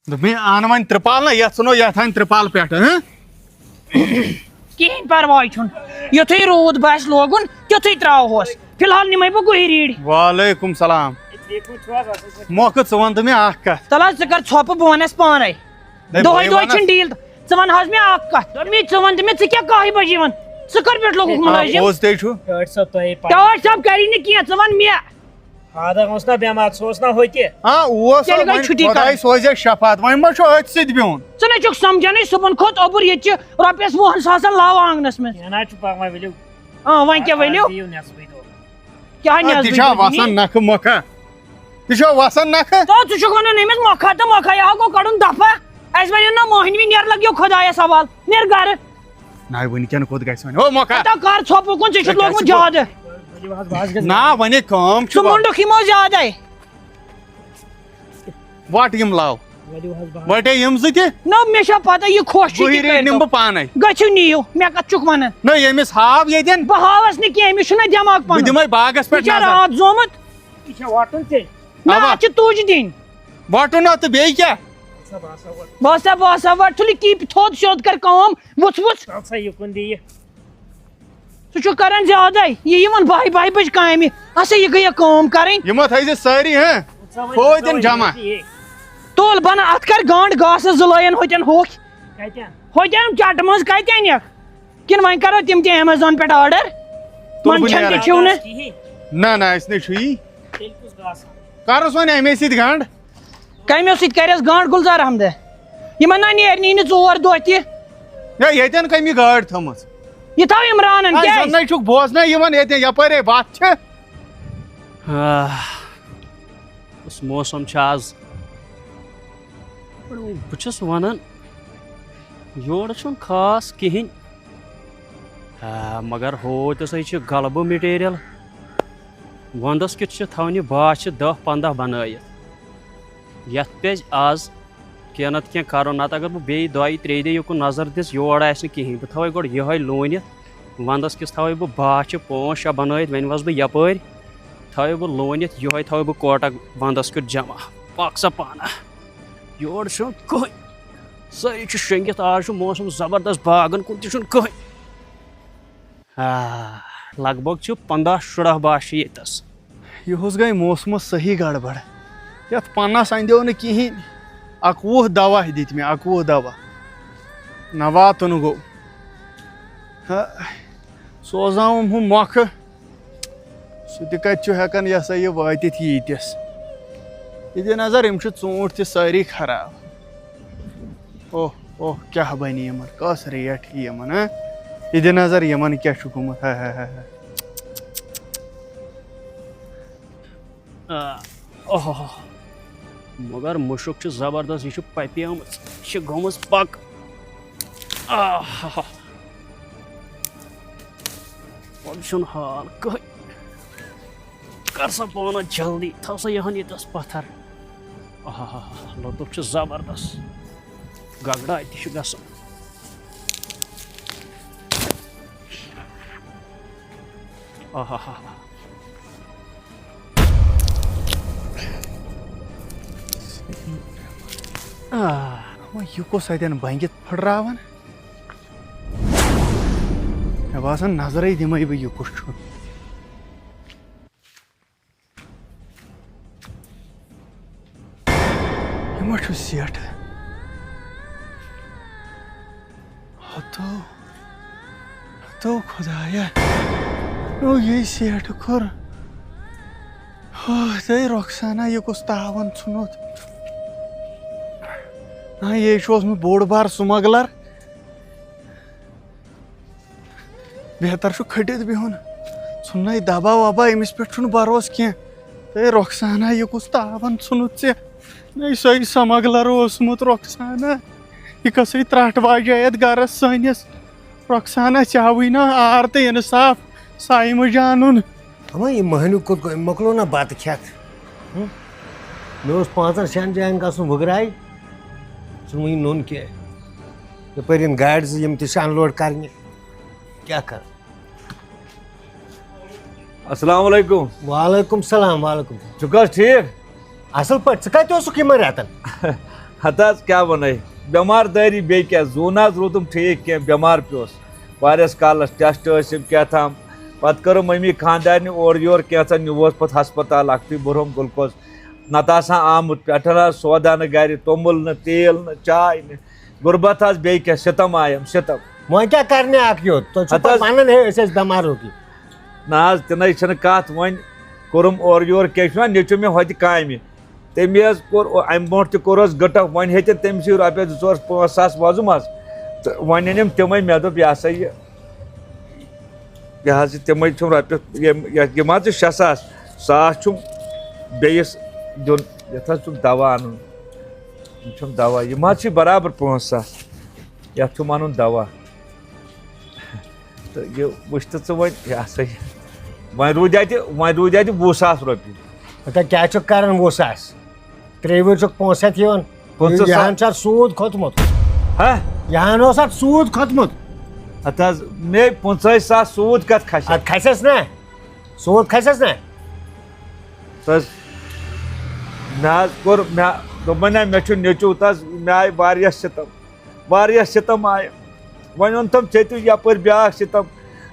میں on one ترپال نا یت ژھنو یتھ ان ترپال پٮ۪ٹھ کہین پرواے چھُن یُتھُے روٗد باسہِ لوگُن تیُتھُے ترٛاوہوس فی الحال نِمے بہٕ گُہہِ ریٖڈ. وعلیکم سلام موقع ژٕ وَن تہٕ مےٚ اکھ کتھ تل حظ ژٕ کر ژھۄپہٕ بہٕ ونس پانے دۄہے دۄہے چھُنہٕ ڈیٖل ژٕ ون حظ مےٚ اکھ کتھ ژٕ ون تہٕ مےٚ ژٕ کیٛاہ کاہہِ بجہِ یِوان ژٕ کر پٮ۪ٹھ لوگُکھ مُلٲزِم پوٚز تے چھُ ٹٲٹھ صٲب کری نہٕ کینٛہہ ژٕ ون مےٚ فادر اوس نا بٮ۪مار سُہ اوس نا ہوٚتہِ اوس تیٚلہِ گٔے چھُٹی خۄداے کَرٕنۍ. سوزے شفات وۄنۍ ما چھُ أتھۍ سۭتۍ بِہُن ژٕ نَے چھُکھ سمجھانٕے صُبحن کھوٚت اوٚبُر ییٚتہِ چھِ رۄپیس 20,000 لاو آنٛگنس منٛز کینٛہہ نہ حظ چھُ پرواے ؤلِو وۄنۍ کیٛاہ ؤلِو دِیِو نٮ۪صفٕے دۄہ کیٛاہ تہِ چھا وسان نکھٕ مۄکھا تہِ چھا وسان نکھٕ تو ژٕ چھُکھ ونان أمِس مۄکھا تہٕ مۄکھا یہِ گوٚو کڑُن دفا اَسہِ وَنیو نہ موہنوی نیر لگیو خۄدایس حوال نیر گرٕ نہ وٕنکٮ۪ن کوٚت گژھِ وۄنۍ او مۄکھا تو کر ژھۄپہٕ کُن ژےٚ چھُتھ لوگمُت زیادٕ ؤلِو حظ بہٕ حظ گژھٕ نہ وۄنۍ کٲم ژٕ چھُ مونڈُکھ یِمو زیادَے وٹ یِم لاو ؤلِو حظ بہٕ وٹے یِم زٕ تہِ نہ مےٚ چھا پتہ یہِ خۄش چھُ گُہہِ ریٖڈ نِمہٕ بہٕ پانے گٔژھِو نِیِو مےٚ کتھ چھُکھ ونان نہ ییٚمِس ہاو ییٚتٮ۪ن بہٕ ہاوس نہٕ کینٛہہ أمِس چھُنہ دٮ۪ماغ بہٕ پنُن دِمے باغس یہِ پٮ۪ٹھ چھا نظر راتھ زومُت یہِ چھا وَٹُن تیٚلہِ نہ اَوا. اتھ چھِ تُج دِنۍ وٹُن تہٕ بیٚیہِ کیٛاہ سا بہٕ ہسا وَٹ بہٕ ہسا وٹ تُلہِ کی تھوٚد سیوٚد کر کٲم وُژھ وُژھ ژل سا یُکُن دِیہِ ژٕ چھُکھ کران زیادَے یہِ یِوان بہہِ بجہِ کامہِ اَسا یہِ گٔیے کٲم کَرٕنۍ یِمو تھٲیزِ سٲری تھوٚو دِن جمع تُل بنان اتھ کر گنٛڈ گاسہٕ زٕلٲین ہوٚتٮ۪ن ہوٚکھ کتٮ۪ن ہوٚتٮ۪ن چٹہٕ منٛز کتہِ انکھ کِنہٕ وۄنۍ کرو تِم تہِ ایمیزان پٮ۪ٹھ آرڈر تُل بہٕ منٛچھن نیران. تہِ چھِو نہٕ کِہیٖنۍ نہ نہ اَسہِ نَے چھُ یی تیٚلہِ کُس گاسہٕ کرُس وۄنۍ اَمے سۭتۍ گنٛڈ کمیو سۭتۍ کرٮ۪س گنٛڈ گُلزار احمدٕ یِمن نہ نیرنی نہٕ 2 دۄہ تہِ ہے ییٚتٮ۪ن کٔمۍ یہِ گٲڑۍ تھٲومٕژ یہِ تھاو عمرانن کیٛازِ زَن چھُکھ بوزنَے یِوان ییٚتہِ یپٲرۍ وَتھ چھِ کُس موسم چھُ آز بہٕ چھُس وَنان یورٕ چھُنہٕ خاص کِہیٖنۍ مگر ہوتہِ سٕے چھِ غلبہٕ مِٹیٖریَل وَندَس کیُتھ چھِ تھاوٕنہِ باتھ چھِ 10-15 بَنٲیِتھ یَتھ پَزِ آز کینٛہہ نَتہٕ کینٛہہ کَرُن نَتہٕ اگر بہٕ بیٚیہِ 2-3 دۄہ یُکُن نظر دِژ یور آسہِ نہٕ کِہیٖنۍ بہٕ تھاوَے گۄڈٕ یِہوٚے لوٗنِتھ وَندَس کِس تھاوَے بہٕ باتھ چھِ 5-6 بَنٲیِتھ وۄنۍ وَسہٕ بہٕ یَپٲرۍ تھاوَے بہٕ لوٗنِتھ یِہوٚے تھاوَے بہٕ کوٹَک وَندَس کیُتھ جمع پَک سا پانہ یورٕ چھُنہٕ کٕہٕنۍ سٲری چھِ شۄنٛگِتھ آز چھُ موسم زبردست باغن کُن تہِ چھُنہٕ کٕہٕنۍ لگ بگ چھِ 15-16 باغ چھِ ییٚتَس یِہُس گٔے موسمَس صحیح گڑبڑ یَتھ پنَس اَندیو نہٕ کِہیٖنۍ 21 دوا دِتۍ مےٚ 21 دوا نہ واتُن گوٚو سوزناوُم ہُہ مۄکھٕ سُہ تہِ کَتہِ چھُ ہٮ۪کان یہِ ہسا یہِ وٲتِتھ ییٖتِس یہِ دِ نظر یِم چھِ ژوٗنٛٹھۍ تہِ سٲری خراب اوہ اوہ کیٛاہ بَنہِ یِمن کۄس ریٹ یہِ یِمن یہِ دِ نظر یِمن کیٛاہ چھُ گوٚمُت مگر مُشُک چھُ زبردست یہِ چھُ پَپیمٕژ یہِ چھِ گٔمٕژ پَک وۄنۍ چھُنہٕ حال کٕہٕنۍ کر سا پانَس جلدی تھاو سا یِہَن ییٚتَس پَتھر لطف چھُ زبردست گگڑاے تہِ چھُ گژھان وۄنۍ یہِ کُس اَتٮ۪ن بنٛگِتھ پھٕٹراوان مےٚ باسان نظرے دِمے بہٕ یہِ کُس چھُ یہِ ما چھُ سٮ۪ٹھ ہتو خۄدایا او یہِ سٮ۪ٹھ کھوٚر ہے رۄخسانا یہِ کُس تاوان ژھُنُتھ یے چھُ اوسمُت بوٚڑ بار سُمگلر بہتر چھُ کھٔٹِتھ بِہُن ژھُننَے دبا وبا أمِس پٮ۪ٹھ چھُنہٕ بروسہٕ کینٛہہ ہے رۄخسانا یہِ کُس تاوان ژھُنُتھ ژےٚ ہے سۄے سمگلر اوسمُت رۄخسانا یہِ کَسٕے ترٛٹھ واجے یَتھ گرس سٲنِس رۄخسانا ژےٚ آوٕے نا آر تہٕ اِنصاف سایمہٕ جانُن اما یہِ مٔہنیوٗ کوٚت مۄکلو نا بَتہٕ کھٮ۪تھ مےٚ اوس 5-6 جایَن گژھُن وٕگراے ژٕ وٕنہِ نوٚن کینٛہہ یَپٲرۍ یِن گاڑِ زٕ یِم تہِ چھِ اَنلوڈ کَرنہِ کیٛاہ کَرٕ السلام علیکم وعلیکُم سلام وعلیکُم چھُکھ حظ ٹھیٖک اَصٕل پٲٹھۍ ژٕ کَتہِ اوسُکھ یِمن رٮ۪تن ہتھ حظ کیا ونے بیمار داری بے کیا زون حظ روتم ٹھیک کی بیمار پیوس واریس کالس ٹیسٹ ٲسِم کیا تھام پتہٕ کٔرٕم مٔمی خاندارنہِ اورٕ یورٕ کینٛژھن نیوٗوس پتہٕ ہسپتال اکھتُے برہم گُلکوز نتہٕ آسان آمُت پٮ۪ٹھٕ حظ سودا نہٕ گرِ توٚمُل نہٕ تیل نہٕ چاے نہٕ غُربت حظ بیٚیہِ کیٛاہ ستم آیم ستم وۄنۍ کیٛاہ کرنہِ اکھ یوت تُہۍ چھِو پتہٕ ونان ہے أسۍ ٲسۍ بٮ۪مار ہوٗ نہ حظ تِنَے چھنہٕ کتھ وۄنۍ کوٚرُم اورٕ یورٕ کیٛاہ چھُ نیٚچوٗ مےٚ ہوٚتہِ کامہِ تٔمی حظ کوٚر اَمہِ برونٛٹھ تہِ کوٚرُس گٔٹک وۄنۍ ہیٚتِن تٔمسٕے رۄپیس 2-4-5 ساس وۄزُم حظ تہٕ وۄنۍ أنِم تِمے مےٚ دوٚپ یہِ ہسا یہِ حظ یہِ تِمے چھُم رۄپیس یِم حظ چھِ 6 ساس 1,000 چھُم بیٚیِس دیُن یتھ حظ چھُم دوا انُن یِم چھُم دوا یِم حظ چھِ برابر 5 ساس یتھ چھُم انُن دوا تہٕ یہِ وٕچھ تہٕ ژٕ وۄنۍ یہِ ہسا یہِ وۄنۍ روٗدۍ اَتہِ 20 ساس رۄپیہِ تُہۍ کیٛاہ چھُکھ کران 20 ساس 3 ؤری چھُکھ 500 یِوان 500 یہان چھُ اتھ سوٗد کھوٚتمُت ہا یہان اوس اتھ سوٗد کھوٚتمُت ہتھ حظ مے 50 ساس سوٗد کتھ کھسہِ اتھ کھسٮ۪س نا سوٗد کھسٮ۪س نا حظ مےٚ حظ کوٚر مےٚ دوٚپمَے نہ مےٚ چھُ نیٚچوٗ تہٕ حظ مےٚ آیہِ واریاہ ستم آیہِ وۄنۍ اوٚن تٔمۍ ژےٚ تہِ یپٲرۍ بیٛاکھ ستم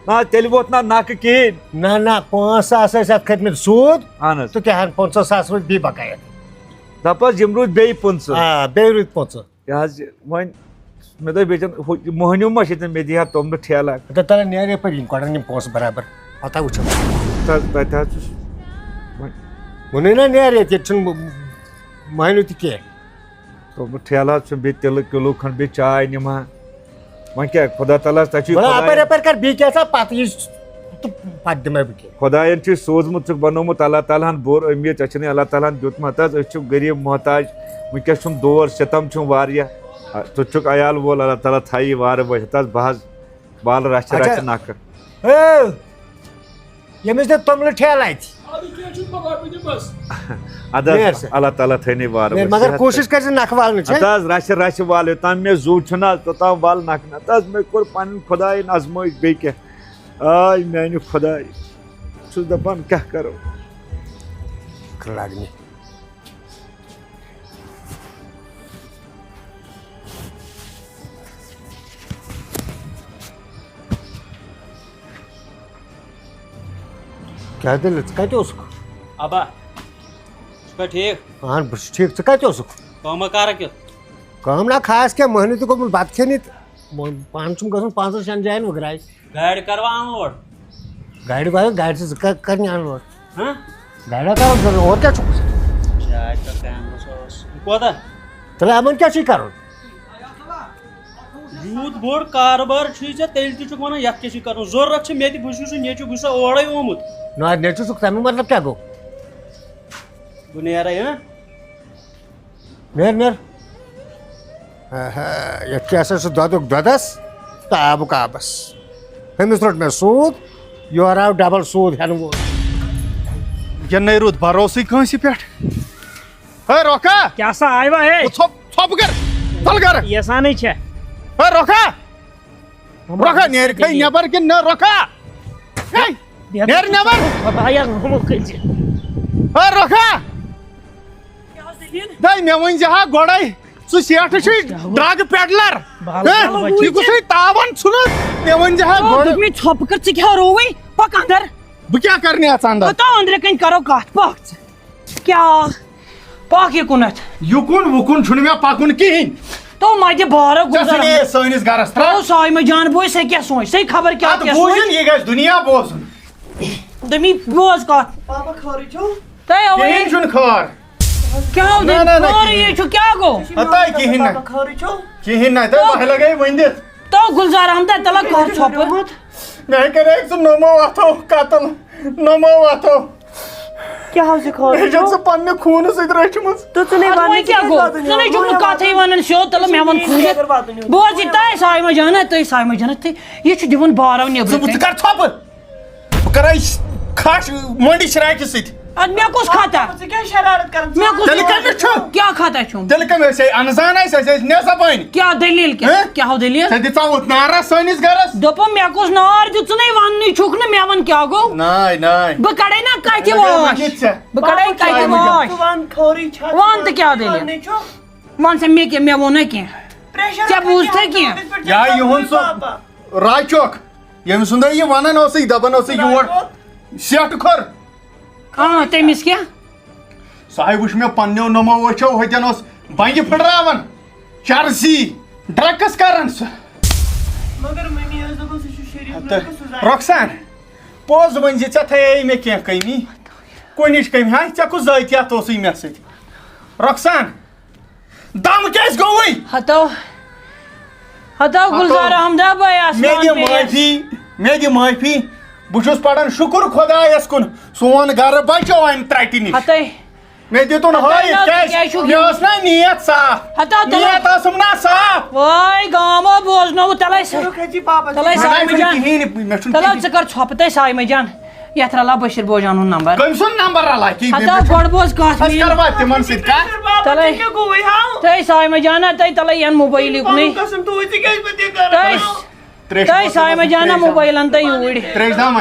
نہ حظ تیٚلہِ ووت نہ نکھٕ کِہیٖنۍ نہ 5 ساس ٲسۍ اتھ کھٔتمٕتۍ سوٗد اہن حظ تہٕ کیٛاہ 50 ساس روٗدۍ بیٚیہِ بقایت دپ حظ یِم روٗدۍ بیٚیہِ 50 آ بیٚیہِ روٗدۍ 50 یہِ حظ یہِ وۄنۍ مےٚ دوٚپ بیٚیہِ مٔہنیوٗ ما چھِ تٔمۍ مےٚ دی ہا توٚملہٕ ٹھیلہ تیٚلہِ نیرِ یپٲرۍ یِم کڑن یِم پونٛسہٕ برابر پتہ وٕچھو تَتہِ حظ چھُس وۄنۍ ووٚنُے نا نیرِ ییٚتہِ چھُنہٕ مٲنِو تہِ کینٛہہ توٚملہٕ ٹھیلہٕ حظ چھُم بیٚیہِ تِلہٕ کِلوٗ کھنٛڈ بیٚیہِ چاے نِمہٕ ہا وۄنۍ کیٛاہ خۄدا تعالیٰ ہس تۄہہِ چھُ اپٲرۍ یپٲرۍ کر بیٚیہِ کیٛاہ سا پتہٕ یہِ تہٕ پتہٕ دِمے بہٕ کینٛہہ خۄداین چھُے سوٗزمُت ژٕ بنوومُت اللہ تعالیٰ ہن بوٚڑ أمیٖر ژےٚ چھُنٕے اللہ تعالیٰ ہن دیُتمُت حظ أسۍ چھِ غریٖب محتاج وٕنکیٚس چھُم دور ستم چھُم واریاہ ژٕ چھُکھ عیال وول اللہ تعالیٰ تھایی وارٕ ؤتھِتھ حظ بہٕ حظ بالہٕ رچھِ نکھٕ ییٚمِس دِ توٚملہٕ ٹھیلہٕ اَتہِ ادٕ حظ اللہ تعالیٰ تھٲینٕے وارٕ مگر کوٗشِش کٔرۍ زِ نکھٕ والنٕچ ادٕ حظ رچھِ والہٕ یوٚتام مےٚ زُو چھُنہٕ حظ توٚتام وال نکھٕ نتہٕ حظ مےٚ کوٚر پنٕنۍ خۄدایَن ازمٲیش بیٚیہِ کیٛاہ آے میانہِ خۄداے چھُس دپان کیٛاہ کرو لگنہِ کیٛاہ دٔلیٖل ژٕ کتہِ اوسُکھ ابا ژٕ چھُکھا ٹھیٖک اہن بہٕ چھُس ٹھیٖک ژٕ کتہِ اوسُکھ کٲمہ کارا کیُتھ کٲم نا خاص کینٛہہ مٔہنیوٗ تہِ گوٚمُت بتہٕ کھٮ۪نہِ تہٕ پانہٕ چھُم گژھُن 5-6 جاین وٕگراے گاڑِ کروا ان لوڈ گاڑِ واڑِ گاڑِ چھِ ژٕ کرنہِ ان لوڈ ہاں گاڑِ کرُن اور کیٛاہ چھُکھ چاے تہٕ کامس اوس یہِ کوتاہ تیٚلہِ یِمن کیٛاہ چھُے کرُن یوٗت بوٚڑ کاربار چھُے ژےٚ تیٚلہِ تہِ چھُکھ ونان یتھ کیٛاہ چھُے کرُن ضروٗرت چھِ مےٚ تہِ بہٕ چھُس سُہ نیٚچوٗ بہٕ چھُسا اورے آمُت نہ نیٚچوٗ چھُکھ تمیُک مطلب کیٛاہ گوٚو بہٕ نیرے ہاں نیر یتھ کیٛاہ سا چھُ دۄدُک دۄدس تہٕ آبُک آبس ہُمِس روٚٹ مےٚ سوٗد یورٕ آو ڈبل سوٗد ہٮ۪نہٕ وول یہِ نَے روٗد بروسٕے کٲنٛسہِ پٮ۪ٹھ ہے روکا کیٛاہ سا آیوا ہے ژھۄپ کر ژَل گرٕ یژھانٕے چھےٚ ہے روکا روکا نیرِ کھے نٮ۪بر کِنہٕ نہ روکا نیرِ نٮ۪بر خۄدایا رحم کٔرۍزِ ہے روکا دے مےٚ ؤنۍ زِ ہا گۄڈے ژٕ سیٹھٕ چھُے ڈرگ پیڈلر یہِ کُسے تاوان ژھُنُن مےٚ ؤنۍ زِ ہا گۄڈٕ مےٚ ژھۄپہٕ کر ژٕ کیٛاہ رووٕے پک اندر بہٕ کیٛاہ کرنہِ اَژ اندر تو أنٛدرٕ کَنۍ کرو کتھ پک ژٕ کیٛاہ پک یِکُنتھ یُکُن وُکُن چھُنہٕ مےٚ پکُن کِہینۍ تو مجہِ بارو گُزر سٲنِس گرس ترٛاو سایمہٕ جان بوے سۄ کیٛاہ سونچ سۄے خبر کیٛاہ کیٛاہ بوٗزِن یہِ گژھِ دُنیا بوزُن دٔمی بوز کتھ تۄہہِ کِہینۍ چھُنہٕ خٲر کیٛاہ نہ، نہ، نہ، یہِ چھُ کیٛاہ گوٚو ہتاے کِہینۍ نہٕ کِہینۍ نہٕ تۄہہِ بہہ لگے ؤنِتھ تو گُلزار احمد تلہ کر ژھۄپہٕ مےٚ کریکھ ژٕ نومو اتھو قتل نومو اتھو ژٕ پننہِ خوٗنہٕ سۭتۍ رٔچھمٕژ وۄنۍ کیٛاہ گوٚو ژٕ نَے چھُکھ نہٕ کتھٕے ونان سیوٚد تلہٕ مےٚ ون کھوٗلِتھ بوز یہِ تۄہہِ سایمہٕ جانہ تُہۍ سایمہٕ جانہ تہٕ یہِ چھُ دِوان بارو نیٚبرٕ ژٕ کر ژھۄپہٕ بہٕ کرے کھش مٔنڈی شراکہِ سۭتۍ ادٕ مےٚ کُس خطا مےٚ کُس تیٚلہِ کَتٮ۪تھ چھُ کیٛاہ خطا چھُم تیٚلہِ کٔمۍ ٲسۍ انزان ٲسۍ أسۍ ٲسۍ نٮ۪صبٲنۍ کیٛاہ دٔلیٖل کیٛاہ دٔلیٖل ژےٚ دِژاوُتھ نارا سٲنِس گرس دوٚپُم مےٚ کُس نار دیُت ژٕ نَے وننٕے چھُکھ نہٕ مےٚ ون کیٛاہ گوٚو ناے ناے بہٕ کڑے نا کتہِ واش بہٕ کڑے کتہِ واش ون تہٕ کیٛاہ دٔلیٖل ون سا مے وون کی بوزت کی یا یہن سو راے چوک یم سند یہ ونان دپان یور سیٹ کھور ہاں تمس کیا سہ وچ مے پنو نمو وچو ہوتن بنگہ پھٹراون چرسی ڈرگس کران سہ رخسان پوز ون ژے تھے مے کی کمی کنچ کمی ہاں ژے کس ذاتیات مے ست رخسان دم کیس گوئی ہتو گلزار احمدہ بھائی مے دی معافی بہت پڑان شکر خدایس کن سون گھر بچو ام ترٹہ نش ہتے مے دتن ہائت مے نا نیت صاف نیت ٲسٕم نا صاف واے گامو بوزنو تلے سائمہ جان تلو ژٕ کر ژھۄپہٕ سائمہ جان یتھ رلا بشیر بوجان ہُنٛد نمبر کٔمۍ سُنٛد نمبر رلا ہتا گۄڈٕ بوز کتھ کروا تمن سۭتۍ کتھ تلے تُہۍ سائمہ جانا تُہۍ تلے ین موبایل یُکنٕے تُہۍ سائمہ جانا موبایل ان تُہۍ یوٗرۍ تریش دام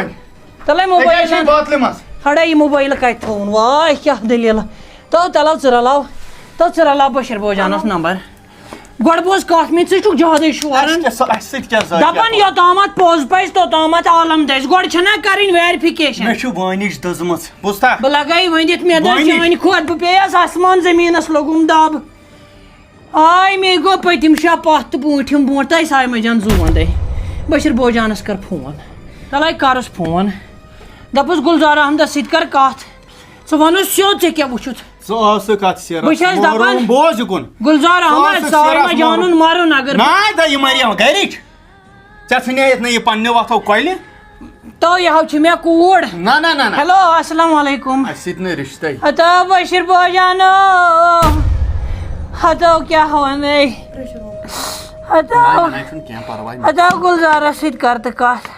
تلے موبایل باتلہِ منٛز ہڑا یہ موبائل کت تھون واے کیا دلیل تو تلو ژٕ رلاو بشیر بوجانس نمبر گۄڈٕ بوز کتھ مےٚ ژٕ چھُکھ زیادٕ شوران دپان یوتامتھ پوٚز پزِ توتامتھ عالم دٔسۍ گۄڈٕ چھنا کرٕنۍ ویرفِکیشن مےٚ چھُ وٲنِج دٔزمٕژ بوٗزتھا بہٕ لگاے ؤنِتھ مےٚ دوٚپ چٲنۍ کھۄتہٕ بہٕ پیٚیس آسمان زٔمیٖنس لوٚگُم دب آے مے گوٚو پٔتِم شاہ پتھ تہٕ بوٗنٛٹھِم برونٛٹھ تۄہہِ سایمہ جان زونٛدے بشیر بوجانس کر فون تلے کرُس فون دپُس گلزار احمدس سۭتۍ کر کتھ ژٕ ونُس سیوٚد ژےٚ کیٛاہ وٕچھُتھ ژٕ ٲسٕکھ اتھ سیرس بہٕ چھس دپان بوز یِکُن گلزار احمد سایمہ جانُن مرُن اگر نا دا یہِ مریٚم گرِچ ژےٚ ژھٕنییتھ نہٕ یہِ پننیو وتھو کۄلہِ تو یہ چھِ مےٚ کوٗر نہ نہ نہ ہیلو السلام علیکم اَسہِ سۭتۍ نہٕ رِشتے ہتو بشیر بوجانو ہتو کیا ونے چھُنہٕ کینٛہہ پرواے ہتو گلزارس سۭتۍ کر تہٕ کتھ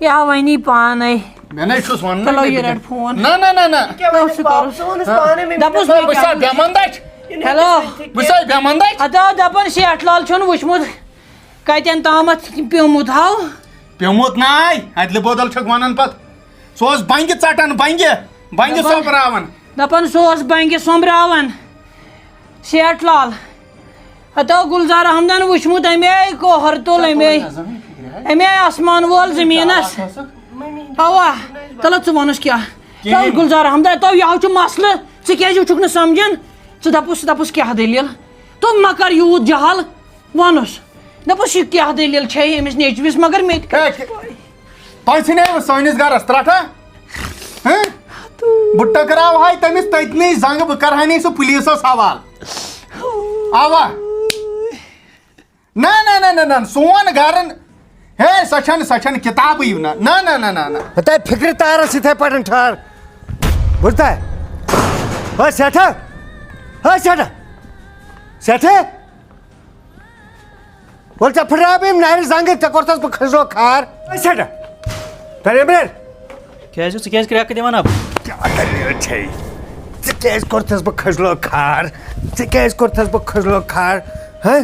یہ ونی پانے مےٚ نَے چھُس ونُن چلو یہ رٹ فون نہ نہ نہ نہ دپُس بہٕ چھُسا بےمندچ ہیلو بہٕ چھُسا بےمندچ ہتو دپان شیٹھ لال چھُن وٕچھمُت کتٮ۪ن تامتھ پیومُت ہاو پیوٚمُت ناے ادلہِ بدل چھکھ ونان پتہٕ سُہ اوس بنگہِ ژٹان بنگہِ سۄمبراوان دپان سُہ اوس بنگہِ سومبراوان شیٹھ لال ہتو گلزار احمدن وٕچھمُت اَمے کوہر تُل اَمے آسمان وول زٔمیٖنس اوا چلو ژٕ وَنُس کیٛاہ چل گلزار احمدہ تو یہو چھُ مسلہٕ ژٕ کیٛازِ چھُکھ نہٕ سمجھان ژٕ دپُس کیٛاہ دٔلیٖل تو مہ کر یوٗت جہل وَنُس دپُس یہِ کیٛاہ دٔلیٖل چھے أمِس نیچوِس مگر مےٚ تہِ تۄہہِ ژھٕنیوٕ سٲنِس گرس ترٛٹھا بہٕ ٹکراوہاے تٔمِس تٔتنٕے زنٛگہٕ بہٕ کرہانے سُہ پُلیٖسس حوال اوا نہ نہ نہ نہ سون گرن ہے سۄ چھنہٕ کِتابٕے نہ نہ نہ نہ نہ ہتا فکر تارس یتھے پٲٹھۍ ٹھہر بوزتا ہے سیٹھا سیٹھے ول ژےٚ پھٕٹراو أمۍ نارِ زنٛگہٕ ژےٚ کوٚرتھس بہٕ کھٔجرو کھار سیٹھا ترٛیٚمریر کیازِ ژٕ کیازِ کرٛٮ۪کہٕ دِوان اب کیٛاہ دٔلیٖل چھے ژےٚ کیٛازِ کوٚرتھس بہٕ کھٔجلو کھار ہاں